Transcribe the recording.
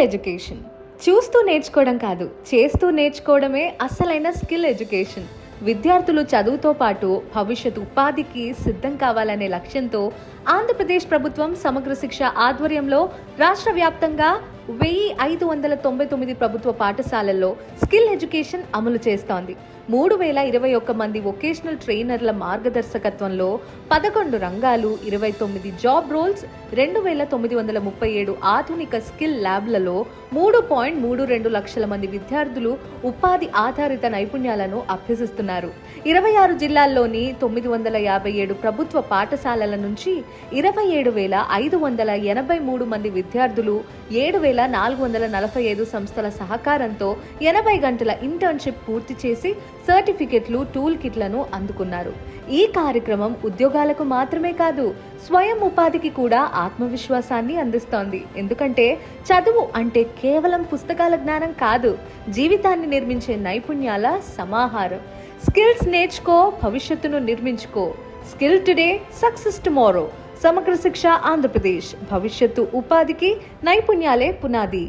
Skill education చూస్తూ నేర్చుకోవడం కాదు, చేస్తూ నేర్చుకోవడమే అసలైన స్కిల్ ఎడ్యుకేషన్. విద్యార్థులు చదువుతో పాటు భవిష్యత్ ఉపాధికి సిద్ధం కావాలనే లక్ష్యంతో ఆంధ్రప్రదేశ్ ప్రభుత్వం సమగ్ర శిక్ష ఆధ్వర్యంలో రాష్ట్ర వ్యాప్తంగా 1599 ప్రభుత్వ పాఠశాలల్లో స్కిల్ ఎడ్యుకేషన్ అమలు చేస్తోంది. 3021 మంది వొకేషనల్ ట్రైనర్ల మార్గదర్శకత్వంలో 11 రంగాలు, 29 జాబ్ రోల్స్, 2937 ఆధునిక స్కిల్ ల్యాబ్లలో 3.32 లక్షల మంది విద్యార్థులు ఉపాధి ఆధారిత నైపుణ్యాలను అభ్యసిస్తున్నారు. 26 జిల్లాల్లోని 957 ప్రభుత్వ పాఠశాలల నుంచి 27,583 మంది విద్యార్థులు 7,445 సంస్థల సహకారంతో 80 గంటల ఇంటర్న్షిప్ పూర్తి చేసి సర్టిఫికెట్లు, టూల్ కిట్లను అందుకున్నారు. ఈ కార్యక్రమం ఉద్యోగాలకు మాత్రమే కాదు, స్వయం ఉపాధికి కూడా ఆత్మవిశ్వాసాన్ని అందిస్తోంది. ఎందుకంటే చదువు అంటే కేవలం పుస్తకాల జ్ఞానం కాదు, జీవితాన్ని నిర్మించే నైపుణ్యాల సమాహారం. స్కిల్స్ నేర్చుకో, భవిష్యత్తును నిర్మించుకో. Skill today, success tomorrow. Samagra Shiksha Andhra Pradesh. భవిష్యత్తు ఉపాధికి నైపుణ్యాలే పునాది.